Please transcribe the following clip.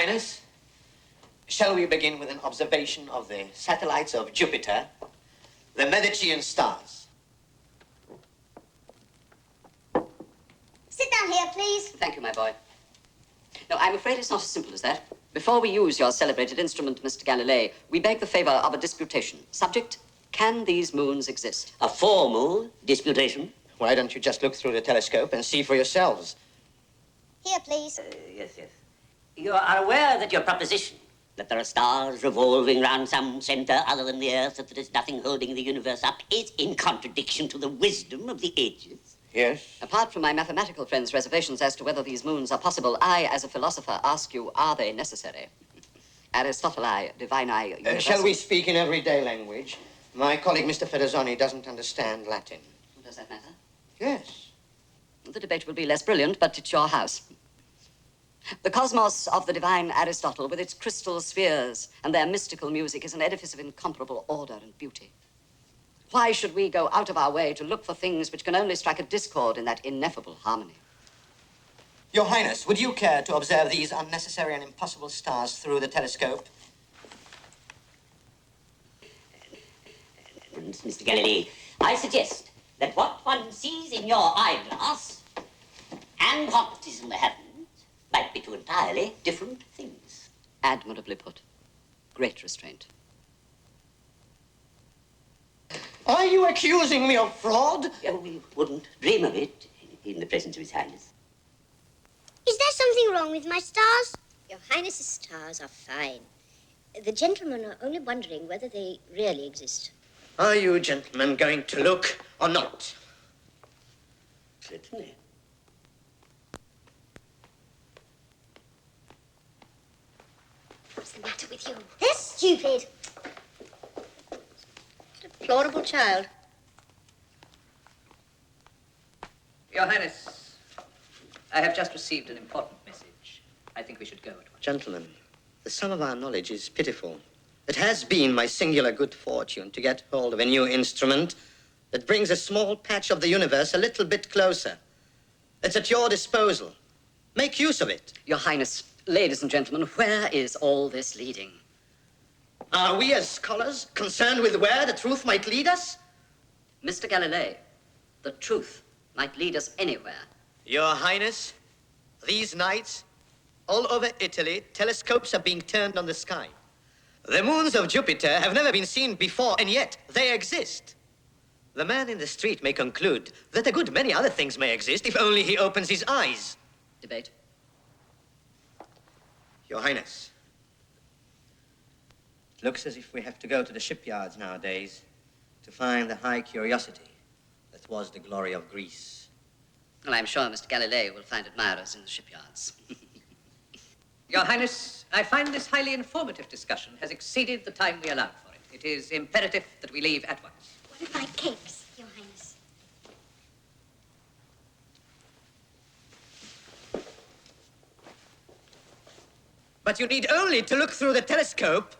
Highness, shall we begin with an observation of the satellites of Jupiter, the Medicean stars? Sit down here, please. Thank you, my boy. No, I'm afraid it's not as simple as that. Before we use your celebrated instrument, Mr. Galilei, we beg the favor of a disputation. Subject, can these moons exist? A formal disputation? Why don't you just look through the telescope and see for yourselves? Here, please. Yes. You are aware that your proposition, that there are stars revolving round some center other than the Earth, that there is nothing holding the universe up, is in contradiction to the wisdom of the ages? Yes. Apart from my mathematical friend's reservations as to whether these moons are possible, I, as a philosopher, ask you, are they necessary? Aristoteli, divini, universal. Shall we speak in everyday language? My colleague, Mr. Ferrazzoni, doesn't understand Latin. Does that matter? Yes. The debate will be less brilliant, but it's your house. The cosmos of the divine Aristotle, with its crystal spheres and their mystical music, is an edifice of incomparable order and beauty. Why should we go out of our way to look for things which can only strike a discord in that ineffable harmony? Your Highness, would you care to observe these unnecessary and impossible stars through the telescope? Mr. Galilei, I suggest that what one sees in your eyeglass and what is in the heavens might be two entirely different things. Admirably put. Great restraint. Are you accusing me of fraud? We wouldn't dream of it in the presence of His Highness. Is there something wrong with my stars? Your Highness's stars are fine. The gentlemen are only wondering whether they really exist. Are you gentlemen going to look or not? Certainly. What's the matter with you? They're stupid. Deplorable child. Your Highness, I have just received an important message. I think we should go at once. Gentlemen, the sum of our knowledge is pitiful. It has been my singular good fortune to get hold of a new instrument that brings a small patch of the universe a little bit closer. It's at your disposal. Make use of it. Your Highness, ladies and gentlemen, where is all this leading? Are we as scholars concerned with where the truth might lead us? Mr. Galilei, the truth might lead us anywhere. Your Highness, these nights, all over Italy, telescopes are being turned on the sky. The moons of Jupiter have never been seen before, and yet they exist. The man in the street may conclude that a good many other things may exist if only he opens his eyes. Debate. Your Highness, it looks as if we have to go to the shipyards nowadays to find the high curiosity that was the glory of Greece. Well, I'm sure Mr. Galilei will find admirers in the shipyards. Your Highness, I find this highly informative discussion has exceeded the time we allowed for it. It is imperative that we leave at once. What if my capes, Your Highness? But you need only to look through the telescope